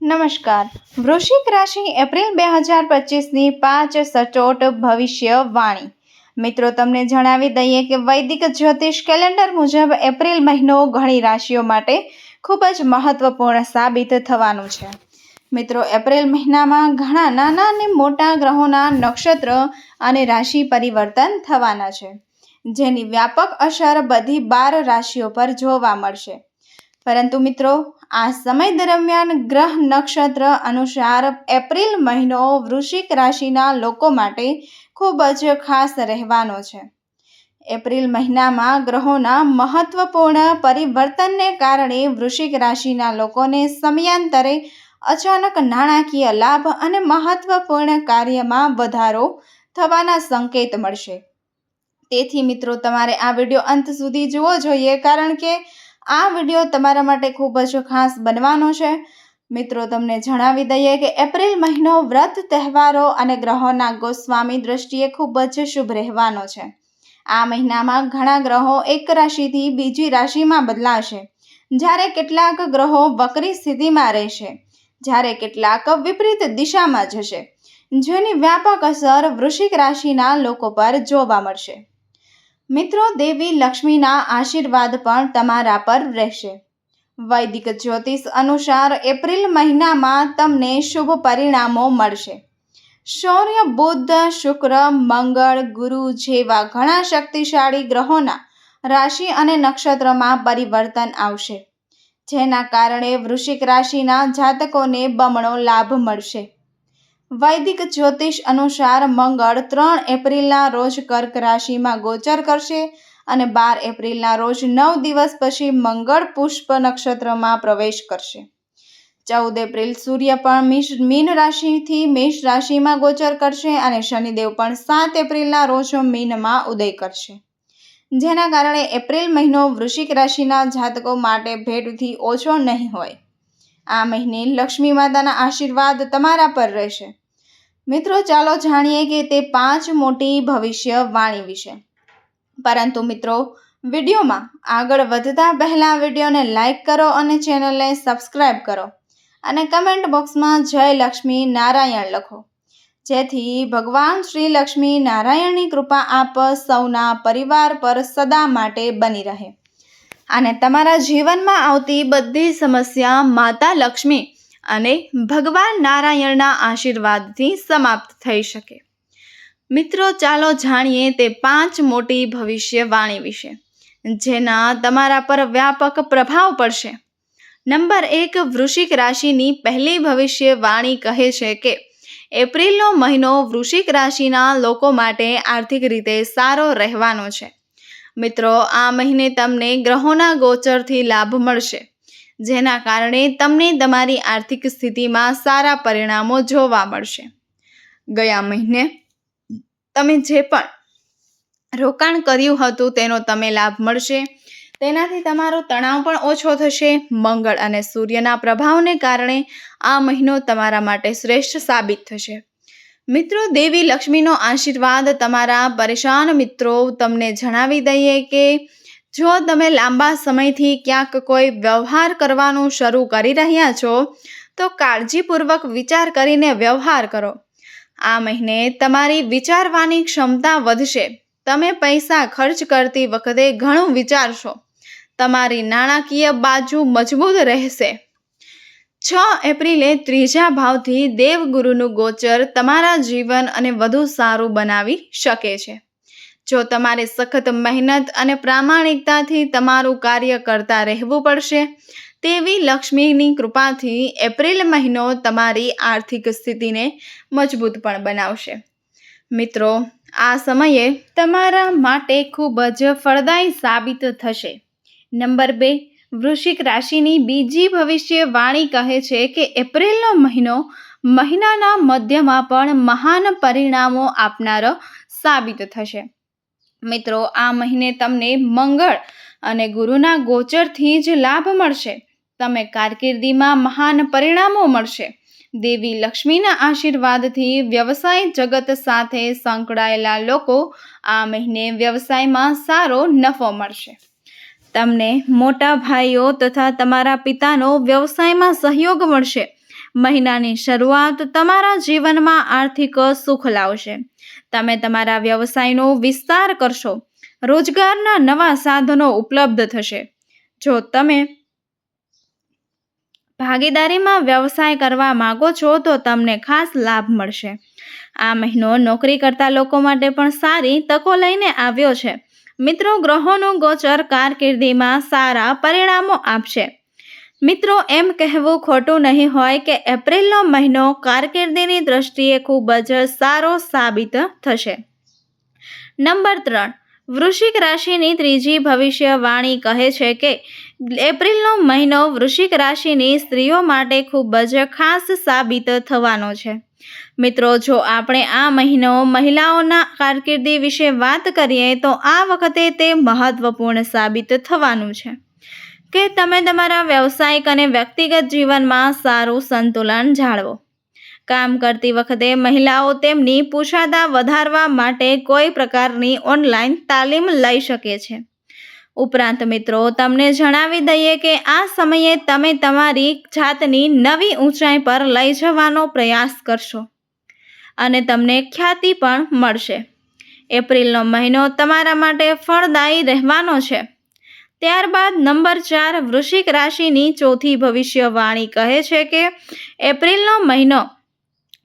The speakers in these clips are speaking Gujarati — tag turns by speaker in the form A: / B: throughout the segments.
A: નમસ્કાર. વૃશ્ચિક રાશિ એપ્રિલ 2025ની 5 સચોટ ભવિષ્યવાણી. મિત્રો, તમને જણાવી દઈએ કે વૈદિક જ્યોતિષ કેલેન્ડર મુજબ એપ્રિલ મહિનો ઘણી રાશિઓ માટે ખૂબ જ મહત્વપૂર્ણ સાબિત થવાનું છે. મિત્રો, એપ્રિલ મહિનામાં ઘણા નાના અને મોટા ગ્રહોના નક્ષત્ર અને રાશિ પરિવર્તન થવાના છે, જેની વ્યાપક અસર બધી 12 રાશિઓ પર જોવા મળશે. પરંતુ મિત્રો, આ સમય દરમિયાન ગ્રહ નક્ષત્ર અનુસાર એપ્રિલ મહિનો વૃશ્ચિક રાશિના લોકો માટે ખૂબ જ ખાસ રહેવાનો છે. એપ્રિલ મહિનામાં ગ્રહોના મહત્વપૂર્ણ પરિવર્તનને કારણે વૃશ્ચિક રાશિના લોકોને સમયાંતરે અચાનક નાણાકીય લાભ અને મહત્વપૂર્ણ કાર્યમાં વધારો થવાના સંકેત મળશે. તેથી મિત્રો, તમારે આ વિડીયો અંત સુધી જોવો જોઈએ, કારણ કે આ વિડીયો તમારા માટે ખૂબ જ ખાસ બનવાનો છે. મિત્રો, તમને જણાવી દઈએ કે એપ્રિલ મહિનો વ્રત, તહેવારો અને ગ્રહોના ગોસ્વામી દ્રષ્ટિએ ખૂબ જ શુભ રહેવાનો છે. આ મહિનામાં ઘણા ગ્રહો એક રાશિથી બીજી રાશિમાં બદલાશે, જ્યારે કેટલાક ગ્રહો વક્રી સ્થિતિમાં રહેશે, જ્યારે કેટલાક વિપરીત દિશામાં જશે, જેની વ્યાપક અસર વૃશ્ચિક રાશિના લોકો પર જોવા મળશે. મિત્રો, દેવી લક્ષ્મીના આશીર્વાદ પણ તમારા પર રહેશે. વૈદિક જ્યોતિષ અનુસાર એપ્રિલ મહિનામાં તમને શુભ પરિણામો મળશે. સૂર્ય, બુધ, શુક્ર, મંગળ, ગુરુ જેવા ઘણા શક્તિશાળી ગ્રહોના રાશિ અને નક્ષત્રમાં પરિવર્તન આવશે, જેના કારણે વૃશ્ચિક રાશિના જાતકોને બમણો લાભ મળશે. વૈદિક જ્યોતિષ અનુસાર મંગળ 3 એપ્રિલના રોજ કર્ક રાશિમાં ગોચર કરશે અને 12 એપ્રિલના રોજ 9 દિવસ પછી મંગળ પુષ્પ નક્ષત્રમાં પ્રવેશ કરશે. 14 એપ્રિલ સૂર્ય પણ મીન રાશિથી મેષ રાશિમાં ગોચર કરશે અને શનિદેવ પણ 7 એપ્રિલના રોજ મીનમાં ઉદય કરશે, જેના કારણે એપ્રિલ મહિનો વૃશ્ચિક રાશિના જાતકો માટે ભેટથી ઓછો નહીં હોય. આ મહિને લક્ષ્મી માતાના આશીર્વાદ તમારા પર રહેશે. મિત્રો, ચાલો જાણીએ કે તે 5 મોટી ભવિષ્યવાણી વિશે. પરંતુ મિત્રો, વિડીયોમાં આગળ વધતા પહેલા વિડીયોને લાઈક કરો અને ચેનલને સબસ્ક્રાઈબ કરો અને કમેન્ટ બોક્સમાં જય લક્ષ્મી નારાયણ લખો, જેથી ભગવાન શ્રી લક્ષ્મી નારાયણની કૃપા આપ સૌના પરિવાર પર સદા માટે બની રહે અને તમારા જીવનમાં આવતી બધી સમસ્યા માતા લક્ષ્મી અને ભગવાન નારાયણના આશીર્વાદથી સમાપ્ત થઈ શકે. મિત્રો, ચાલો જાણીએ તે 5 મોટી ભવિષ્યવાણી વિશે, જેના તમારા પર વ્યાપક પ્રભાવ પડશે. નંબર 1, વૃશ્ચિક રાશિની પહેલી ભવિષ્યવાણી કહે છે કે એપ્રિલનો મહિનો વૃશ્ચિક રાશિના લોકો માટે આર્થિક રીતે સારો રહેવાનો છે. મિત્રો, આ મહિને તમને ગ્રહોના ગોચરથી લાભ મળશે, જેના કારણે તમને તમારી આર્થિક સ્થિતિમાં સારા પરિણામો જોવા મળશે. ગયા મહિને તમે જે પણ રોકાણ કર્યું હતું તેનો તમે લાભ મળશે. તેનાથી તમારો તણાવ પણ ઓછો થશે. મંગળ અને સૂર્યના પ્રભાવને કારણે આ મહિનો તમારા માટે શ્રેષ્ઠ સાબિત થશે. મિત્રો, દેવી લક્ષ્મીનો આશીર્વાદ તમારા પરેશાન મિત્રો. તમને જણાવી દઈએ કે જો તમે લાંબા સમયથી ક્યાંક કોઈ વ્યવહાર કરવાનું શરૂ કરી રહ્યા છો, તો કાળજીપૂર્વક વિચાર કરીને વ્યવહાર કરો. આ મહિને તમારી વિચારવાની ક્ષમતા વધશે. તમે પૈસા ખર્ચ કરતી વખતે ઘણું વિચારશો. તમારી નાણાકીય બાજુ મજબૂત રહેશે. 6 એપ્રિલે ત્રીજા ભાવથી દેવગુરુનું ગોચર તમારા જીવન અને વધુ સારું બનાવી શકે છે. જો તમારે સખત મહેનત અને પ્રામાણિકતાથી તમારું કાર્ય કરતા રહેવું પડશે. તેવી લક્ષ્મીની કૃપાથી એપ્રિલ મહિનો તમારી આર્થિક સ્થિતિને મજબૂત પણ બનાવશે. મિત્રો, આ સમયે તમારા માટે ખૂબ જ ફળદાયી સાબિત થશે. નંબર 2, વૃશ્ચિક રાશિની બીજી ભવિષ્યવાણી કહે છે કે એપ્રિલનો મહિનો મહિનાના મધ્યમાં પણ મહાન પરિણામો આપનારો સાબિત થશે. મિત્રો, આ મહિને તમને મંગળ અને ગુરુના ગોચરથી જ લાભ મળશે. તમે કારકિર્દીમાં મહાન પરિણામો મળશે. દેવી લક્ષ્મીના આશીર્વાદથી વ્યવસાય જગત સાથે સંકળાયેલા લોકો આ મહિને વ્યવસાયમાં સારો નફો મળશે. તમને મોટા ભાઈઓ તથા તમારા પિતાનો વ્યવસાયમાં સહયોગ મળશે. મહિનાની શરૂઆત તમારા જીવનમાં આર્થિક સુખ લાવશે. તમે તમારા વ્યવસાયનો વિસ્તાર કરશો. રોજગારના નવા સાધનો ઉપલબ્ધ થશે. જો તમે ભાગીદારીમાં વ્યવસાય કરવા માંગો છો તો તમને ખાસ લાભ મળશે. આ મહિનો નોકરી કરતા લોકો માટે પણ સારી તકો લઈને આવ્યો છે. મિત્રો, ગ્રહોનું ગોચર કારકિર્દીમાં સારા પરિણામો આપશે. મિત્રો, એમ કહેવું ખોટું નહીં હોય કે એપ્રિલનો મહિનો કારકિર્દીની દ્રષ્ટિએ ખૂબ જ સારો સાબિત થશે. નંબર 3, વૃશ્ચિક રાશિની ત્રીજી ભવિષ્યવાણી કહે છે કે એપ્રિલનો મહિનો વૃશ્ચિક રાશિની સ્ત્રીઓ માટે ખૂબ જ ખાસ સાબિત થવાનો છે. મિત્રો, જો આપણે આ મહિનો મહિલાઓના કારકિર્દી વિશે વાત કરીએ તો આ વખતે તે મહત્વપૂર્ણ સાબિત થવાનું છે કે તમે તમારા વ્યવસાયિક અને વ્યક્તિગત જીવનમાં સારું સંતુલન જાળવો. કામ કરતી વખતે મહિલાઓ તેમની કુશળતા વધારવા માટે કોઈ પ્રકારની ઓનલાઈન તાલીમ લઈ શકે છે. ઉપરાંત મિત્રો, તમને જણાવી દઈએ કે આ સમયે તમે તમારી જાતની નવી ઊંચાઈ પર લઈ જવાનો પ્રયાસ કરશો અને તમને ખ્યાતિ પણ મળશે. એપ્રિલનો મહિનો તમારા માટે ફળદાયી રહેવાનો છે. ત્યારબાદ નંબર 4, વૃશ્ચિક રાશિની ચોથી ભવિષ્યવાણી કહે છે કે એપ્રિલનો મહિનો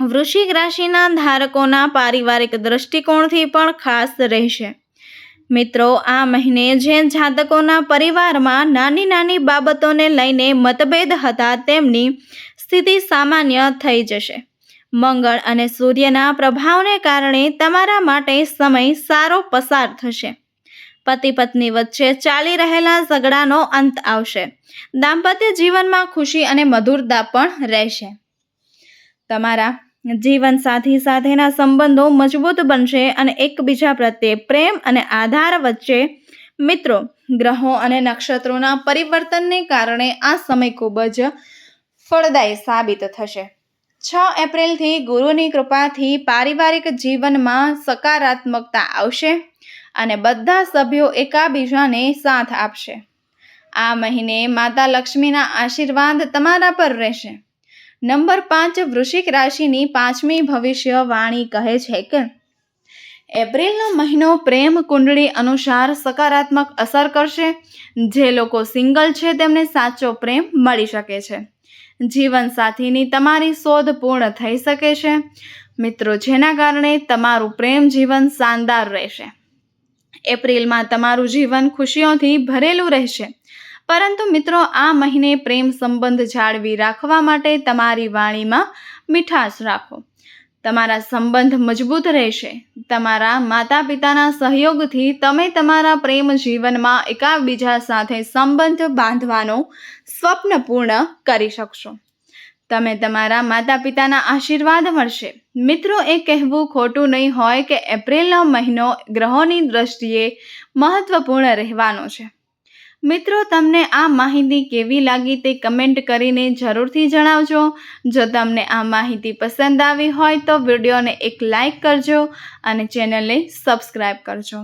A: વૃશ્ચિક રાશિના ધારકોના પારિવારિક દૃષ્ટિકોણથી પણ ખાસ રહેશે. મિત્રો, આ મહિને જે જાતકોના પરિવારમાં નાની નાની બાબતોને લઈને મતભેદ હતા તેમની સ્થિતિ સામાન્ય થઈ જશે. મંગળ અને સૂર્યના પ્રભાવને કારણે તમારા માટે સમય સારો પસાર થશે. પતિ પત્ની વચ્ચે ચાલી રહેલા ઝઘડાનો અંત આવશે. દાંપત્ય જીવનમાં ખુશી અને મધુરતા પણ રહેશે. તમારા જીવનસાથી સાથેના સંબંધો મજબૂત બનશે અને એકબીજા પ્રત્યે પ્રેમ અને આધાર વચ્ચે. મિત્રો, ગ્રહો અને નક્ષત્રોના પરિવર્તનને કારણે આ સમય ખૂબ જ ફળદાયી સાબિત થશે. 6 એપ્રિલથી ગુરુની કૃપાથી પારિવારિક જીવનમાં સકારાત્મકતા આવશે અને બધા સભ્યો એકાબીજાને સાથ આપશે. આ મહિને માતા લક્ષ્મીના આશીર્વાદ તમારા પર રહેશે. નંબર 5, વૃશ્ચિક રાશિની પાંચમી ભવિષ્યવાણી કહે છે કે એપ્રિલનો મહિનો પ્રેમ કુંડળી અનુસાર સકારાત્મક અસર કરશે. જે લોકો સિંગલ છે તેમને સાચો પ્રેમ મળી શકે છે. જીવનસાથીની તમારી શોધ પૂર્ણ થઈ શકે છે. મિત્રો, જેના કારણે તમારું પ્રેમ જીવન શાનદાર રહેશે. એપ્રિલમાં તમારું જીવન ખુશીઓથી ભરેલું રહેશે. પરંતુ મિત્રો, આ મહિને પ્રેમ સંબંધ જાળવી રાખવા માટે તમારી વાણીમાં મીઠાશ રાખો. તમારા સંબંધ મજબૂત રહેશે. તમારા માતા પિતાના સહયોગથી તમે તમારા પ્રેમ જીવનમાં એકબીજા સાથે સંબંધ બાંધવાનું સ્વપ્ન પૂર્ણ કરી શકશો. તમે તમારા માતા પિતાના આશીર્વાદ મળશે. મિત્રો, એ કહેવું ખોટું નહીં હોય કે એપ્રિલનો મહિનો ગ્રહોની દ્રષ્ટિએ મહત્વપૂર્ણ રહેવાનો છે. મિત્રો, તમને આ માહિતી કેવી લાગી તે કમેન્ટ કરીને જરૂરથી જણાવજો. જો તમને આ માહિતી પસંદ આવી હોય તો વિડીયોને એક લાઈક કરજો અને ચેનલને સબસ્ક્રાઈબ કરજો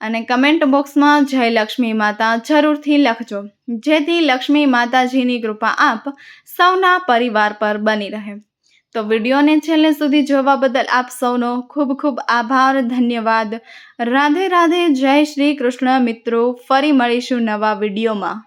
A: અને કમેન્ટ બોક્સમાં જય લક્ષ્મી માતા જરૂરથી લખજો, જેથી લક્ષ્મી માતાજીની કૃપા આપ સૌના પરિવાર પર બની રહે. તો વિડીયોને છેલ્લે સુધી જોવા બદલ આપ સૌનો ખૂબ ખૂબ આભાર. ધન્યવાદ. રાધે રાધે. જય શ્રી કૃષ્ણ. મિત્રો, ફરી મળીશું નવા વિડીયોમાં.